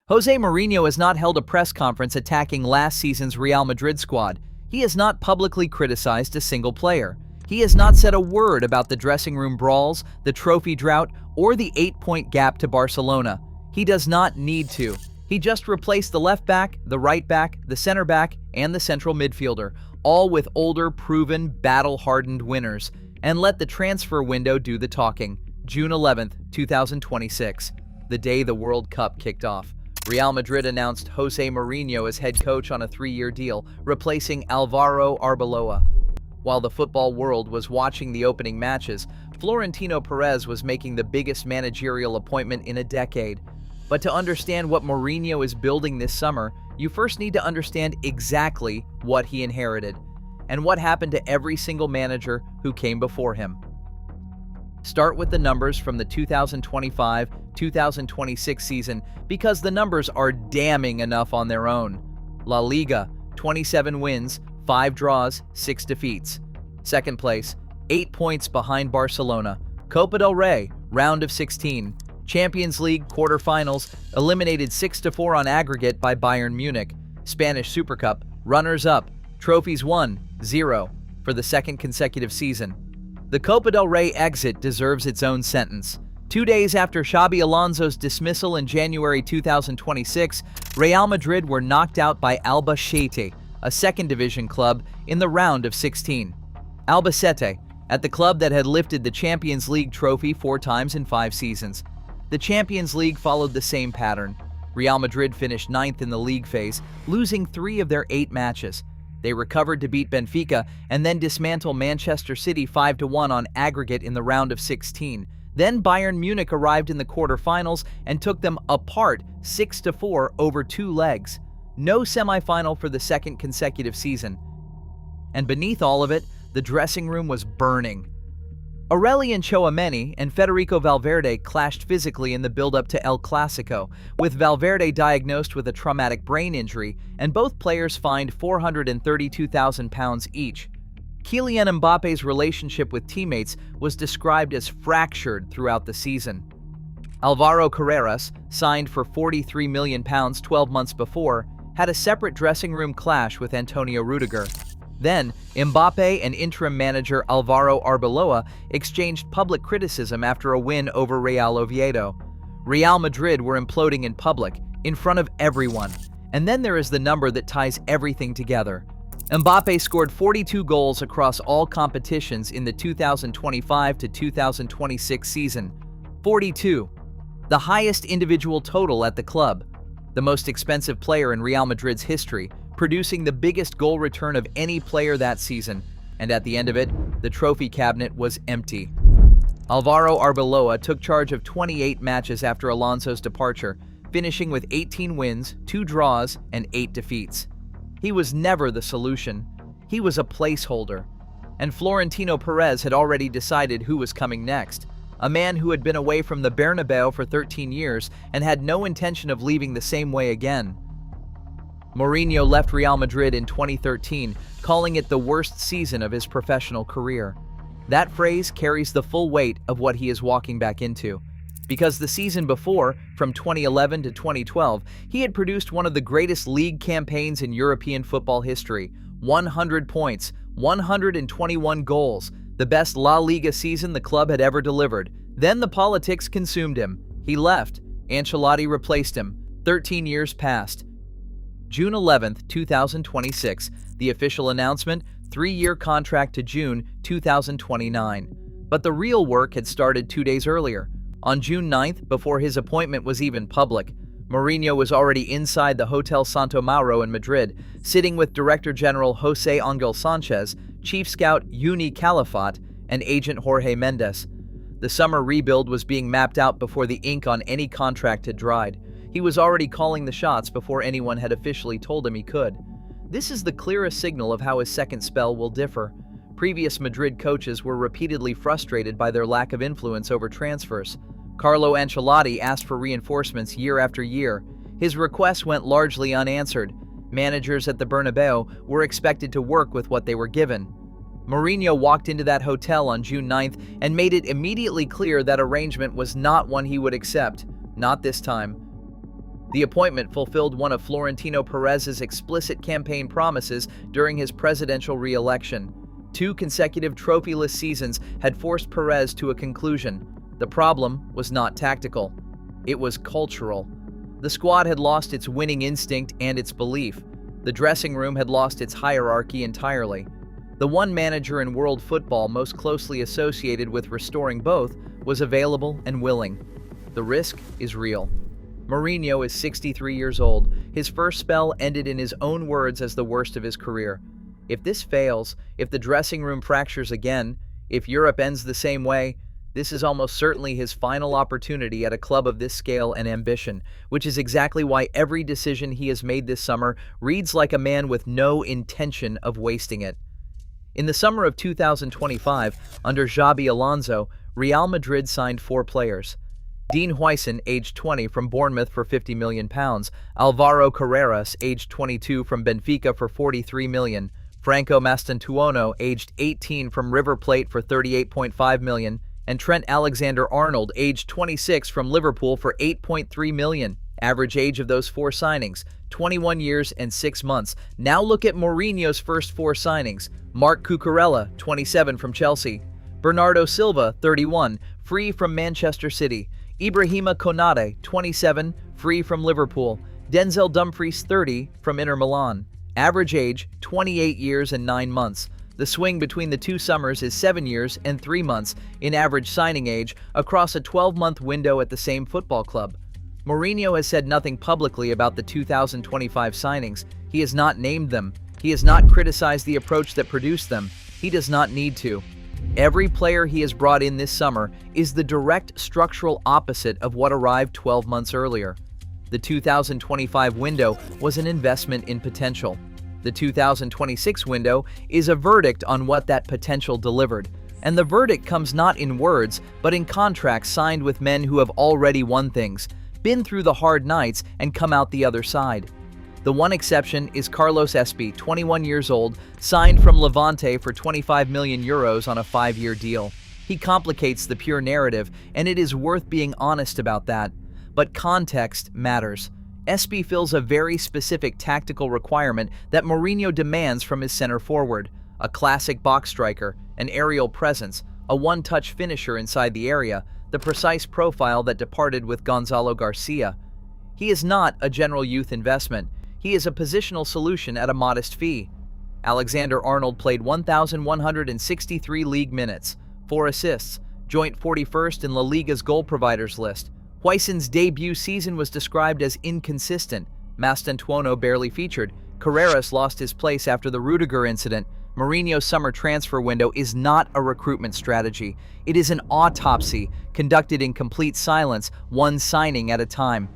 Jose Mourinho has not held a press conference attacking last season's Real Madrid squad. He has not publicly criticized a single player. He has not said a word about the dressing room brawls, the trophy drought, or the 8-point gap to Barcelona. He does not need to. He just replaced the left back, the right back, the center back, and the central midfielder, all with older, proven, battle-hardened winners, and let the transfer window do the talking. June 11th, 2026, the day the World Cup kicked off. Real Madrid announced Jose Mourinho as head coach on a 3-year deal, replacing Álvaro Arbeloa. While the football world was watching the opening matches, Florentino Perez was making the biggest managerial appointment in a decade. But to understand what Mourinho is building this summer, you first need to understand exactly what he inherited, and what happened to every single manager who came before him. Start with the numbers from the 2025-2026 season because the numbers are damning enough on their own. La Liga, 27 wins, 5 draws, 6 defeats. Second place, 8 points behind Barcelona. Copa del Rey, round of 16. Champions League quarterfinals, eliminated 6-4 on aggregate by Bayern Munich. Spanish Super Cup, runners-up. Trophies won, 0, for the second consecutive season. The Copa del Rey exit deserves its own sentence. 2 days after Xabi Alonso's dismissal in January 2026, Real Madrid were knocked out by Albacete, a second-division club, in the round of 16. Albacete, at the club that had lifted the Champions League trophy 4 times in 5 seasons. The Champions League followed the same pattern. Real Madrid finished 9th in the league phase, losing 3 of their 8 matches. They recovered to beat Benfica and then dismantle Manchester City 5-1 on aggregate in the round of 16. Then Bayern Munich arrived in the quarterfinals and took them apart 6-4 over 2 legs. No semifinal for the second consecutive season. And beneath all of it, the dressing room was burning. Aurelien Tchouameni and Federico Valverde clashed physically in the build-up to El Clasico, with Valverde diagnosed with a traumatic brain injury, and both players fined £432,000 each. Kylian Mbappe's relationship with teammates was described as fractured throughout the season. Alvaro Carreras, signed for £43 million 12 months before, had a separate dressing room clash with Antonio Rudiger. Then, Mbappe and interim manager Álvaro Arbeloa exchanged public criticism after a win over Real Oviedo. Real Madrid were imploding in public, in front of everyone. And then there is the number that ties everything together. Mbappe scored 42 goals across all competitions in the 2025-2026 season. 42. The highest individual total at the club. The most expensive player in Real Madrid's history, producing the biggest goal return of any player that season, and at the end of it, the trophy cabinet was empty. Álvaro Arbeloa took charge of 28 matches after Alonso's departure, finishing with 18 wins, 2 draws, and 8 defeats. He was never the solution. He was a placeholder. And Florentino Perez had already decided who was coming next, a man who had been away from the Bernabeu for 13 years and had no intention of leaving the same way again. Mourinho left Real Madrid in 2013, calling it the worst season of his professional career. That phrase carries the full weight of what he is walking back into. Because the season before, from 2011 to 2012, he had produced one of the greatest league campaigns in European football history. 100 points, 121 goals, the best La Liga season the club had ever delivered. Then the politics consumed him. He left. Ancelotti replaced him. 13 years passed. June 11th, 2026, the official announcement, 3-year contract to June 2029. But the real work had started 2 days earlier. On June 9th, before his appointment was even public, Mourinho was already inside the Hotel Santo Mauro in Madrid, sitting with Director General José Ángel Sánchez, Chief Scout Uni Calafat, and Agent Jorge Mendes. The summer rebuild was being mapped out before the ink on any contract had dried. He was already calling the shots before anyone had officially told him he could. This is the clearest signal of how his second spell will differ. Previous Madrid coaches were repeatedly frustrated by their lack of influence over transfers. Carlo Ancelotti asked for reinforcements year after year. His requests went largely unanswered. Managers at the Bernabeu were expected to work with what they were given. Mourinho walked into that hotel on June 9th and made it immediately clear that arrangement was not one he would accept. Not this time. The appointment fulfilled one of Florentino Perez's explicit campaign promises during his presidential re-election. 2 consecutive trophyless seasons had forced Perez to a conclusion. The problem was not tactical. It was cultural. The squad had lost its winning instinct and its belief. The dressing room had lost its hierarchy entirely. The one manager in world football most closely associated with restoring both was available and willing. The risk is real. Mourinho is 63 years old. His first spell ended in his own words as the worst of his career. If this fails, if the dressing room fractures again, if Europe ends the same way, this is almost certainly his final opportunity at a club of this scale and ambition, which is exactly why every decision he has made this summer reads like a man with no intention of wasting it. In the summer of 2025, under Xabi Alonso, Real Madrid signed 4 players. Dean Huijsen, aged 20, from Bournemouth for £50 million. Alvaro Carreras, aged 22, from Benfica for £43 million. Franco Mastantuono, aged 18, from River Plate for £38.5 million. And Trent Alexander-Arnold, aged 26, from Liverpool for £8.3 million. Average age of those 4 signings, 21 years and 6 months. Now look at Mourinho's first 4 signings. Marc Cucurella, 27, from Chelsea. Bernardo Silva, 31, free from Manchester City. Ibrahima Konate, 27, free from Liverpool. Denzel Dumfries, 30, from Inter Milan. Average age, 28 years and 9 months. The swing between the 2 summers is 7 years and 3 months in average signing age across a 12-month window at the same football club. Mourinho has said nothing publicly about the 2025 signings. He has not named them. He has not criticized the approach that produced them. He does not need to. Every player he has brought in this summer is the direct structural opposite of what arrived 12 months earlier. The 2025 window was an investment in potential. The 2026 window is a verdict on what that potential delivered. And the verdict comes not in words, but in contracts signed with men who have already won things, been through the hard nights, and come out the other side. The one exception is Carlos Espy, 21 years old, signed from Levante for €25 million on a 5-year deal. He complicates the pure narrative, and it is worth being honest about that. But context matters. Espy fills a very specific tactical requirement that Mourinho demands from his center forward: a classic box striker, an aerial presence, a one-touch finisher inside the area, the precise profile that departed with Gonzalo Garcia. He is not a general youth investment. He is a positional solution at a modest fee. Alexander-Arnold played 1,163 league minutes, 4 assists, joint 41st in La Liga's goal providers list. Huijsen's debut season was described as inconsistent. Mastantuono barely featured. Carreras lost his place after the Rudiger incident. Mourinho's summer transfer window is not a recruitment strategy. It is an autopsy conducted in complete silence, one signing at a time.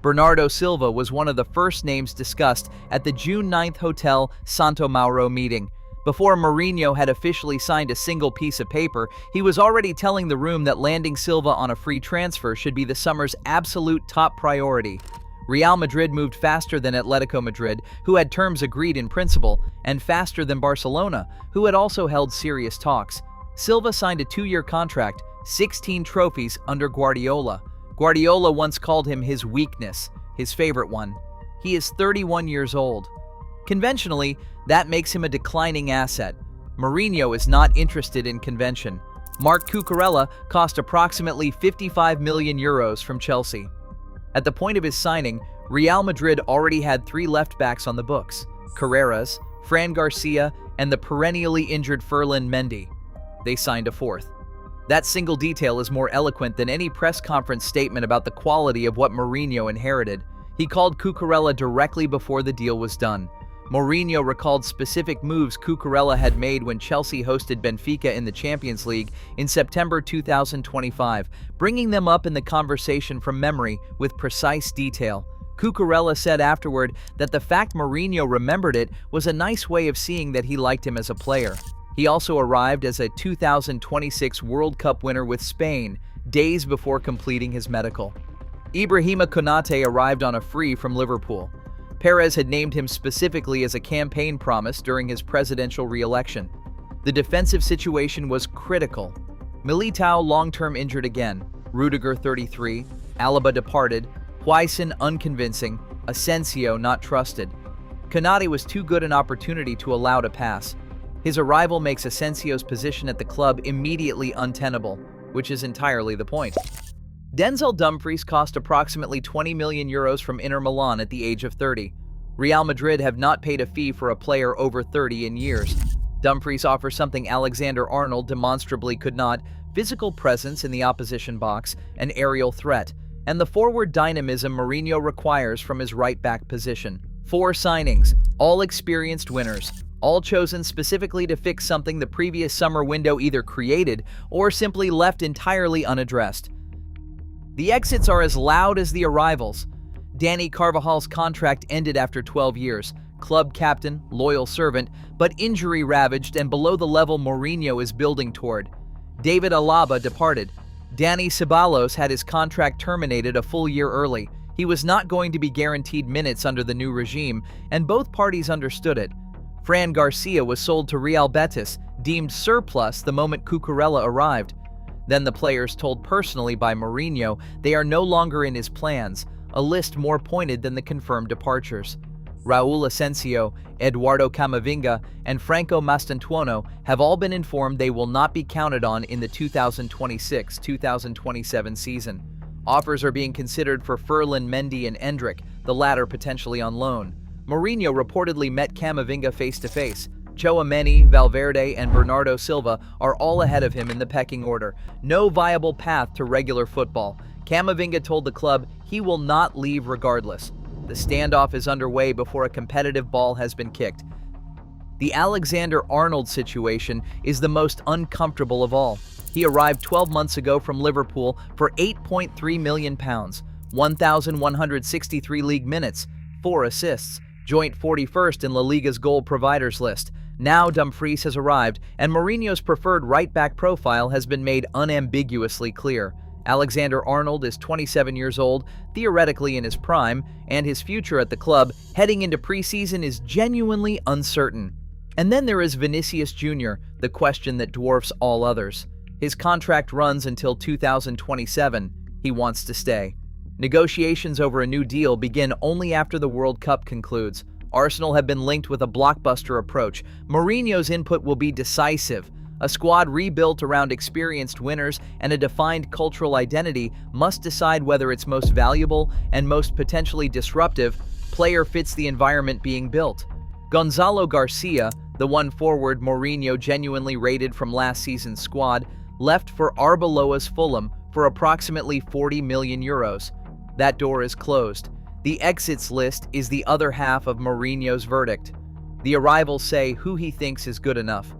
Bernardo Silva was one of the first names discussed at the June 9th Hotel Santo Mauro meeting. Before Mourinho had officially signed a single piece of paper, he was already telling the room that landing Silva on a free transfer should be the summer's absolute top priority. Real Madrid moved faster than Atletico Madrid, who had terms agreed in principle, and faster than Barcelona, who had also held serious talks. Silva signed a 2-year contract, 16 trophies under Guardiola. Guardiola once called him his weakness, his favorite one. He is 31 years old. Conventionally, that makes him a declining asset. Mourinho is not interested in convention. Marc Cucurella cost approximately €55 million from Chelsea. At the point of his signing, Real Madrid already had 3 left-backs on the books: Carreras, Fran Garcia, and the perennially injured Ferland Mendy. They signed a 4th. That single detail is more eloquent than any press conference statement about the quality of what Mourinho inherited. He called Cucurella directly before the deal was done. Mourinho recalled specific moves Cucurella had made when Chelsea hosted Benfica in the Champions League in September 2025, bringing them up in the conversation from memory with precise detail. Cucurella said afterward that the fact Mourinho remembered it was a nice way of seeing that he liked him as a player. He also arrived as a 2026 World Cup winner with Spain, days before completing his medical. Ibrahima Konate arrived on a free from Liverpool. Perez had named him specifically as a campaign promise during his presidential re-election. The defensive situation was critical. Militao long-term injured again, Rudiger 33, Alaba departed, Huijsen unconvincing, Asensio not trusted. Konate was too good an opportunity to allow to pass. His arrival makes Asensio's position at the club immediately untenable, which is entirely the point. Denzel Dumfries cost approximately €20 million from Inter Milan at the age of 30. Real Madrid have not paid a fee for a player over 30 in years. Dumfries offers something Alexander-Arnold demonstrably could not: physical presence in the opposition box, an aerial threat, and the forward dynamism Mourinho requires from his right-back position. 4 signings, all experienced winners, all chosen specifically to fix something the previous summer window either created or simply left entirely unaddressed. The exits are as loud as the arrivals. Dani Carvajal's contract ended after 12 years. Club captain, loyal servant, but injury-ravaged and below the level Mourinho is building toward. David Alaba departed. Dani Ceballos had his contract terminated a full year early. He was not going to be guaranteed minutes under the new regime, and both parties understood it. Fran Garcia was sold to Real Betis, deemed surplus the moment Cucurella arrived. Then the players told personally by Mourinho they are no longer in his plans, a list more pointed than the confirmed departures. Raul Asensio, Eduardo Camavinga, and Franco Mastantuono have all been informed they will not be counted on in the 2026-2027 season. Offers are being considered for Ferland Mendy and Endrick, the latter potentially on loan. Mourinho reportedly met Camavinga face-to-face. Tchouaméni, Valverde, and Bernardo Silva are all ahead of him in the pecking order. No viable path to regular football. Camavinga told the club he will not leave regardless. The standoff is underway before a competitive ball has been kicked. The Alexander-Arnold situation is the most uncomfortable of all. He arrived 12 months ago from Liverpool for £8.3 million, 1,163 league minutes, 4 assists, joint 41st in La Liga's goal providers list. Now Dumfries has arrived, and Mourinho's preferred right-back profile has been made unambiguously clear. Alexander-Arnold is 27 years old, theoretically in his prime, and his future at the club heading into preseason is genuinely uncertain. And then there is Vinicius Jr., the question that dwarfs all others. His contract runs until 2027. He wants to stay. Negotiations over a new deal begin only after the World Cup concludes. Arsenal have been linked with a blockbuster approach. Mourinho's input will be decisive. A squad rebuilt around experienced winners and a defined cultural identity must decide whether its most valuable and most potentially disruptive player fits the environment being built. Gonzalo Garcia, the one forward Mourinho genuinely rated from last season's squad, left for Arbeloa's Fulham for approximately €40 million. That door is closed. The exits list is the other half of Mourinho's verdict. The arrivals say who he thinks is good enough.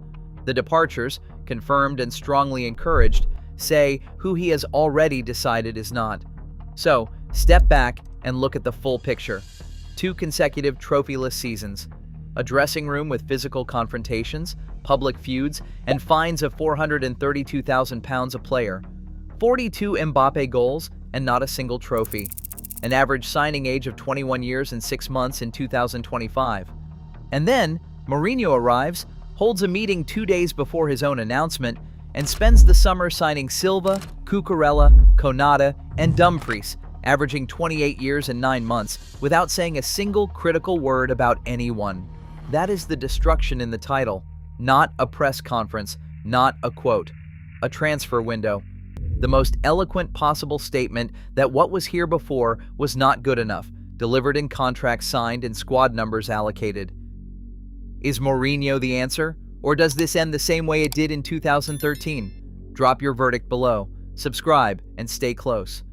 The departures, confirmed and strongly encouraged, say who he has already decided is not. So, step back and look at the full picture. 2 consecutive trophyless seasons. A dressing room with physical confrontations, public feuds, and fines of £432,000 a player. 42 Mbappe goals and not a single trophy. An average signing age of 21 years and 6 months in 2025. And then, Mourinho arrives, holds a meeting 2 days before his own announcement, and spends the summer signing Silva, Cucurella, Konate, and Dumfries, averaging 28 years and 9 months, without saying a single critical word about anyone. That is the destruction in the title. Not a press conference, not a quote. A transfer window. The most eloquent possible statement that what was here before was not good enough, delivered in contracts signed and squad numbers allocated. Is Mourinho the answer, or does this end the same way it did in 2013? Drop your verdict below, subscribe, and stay close.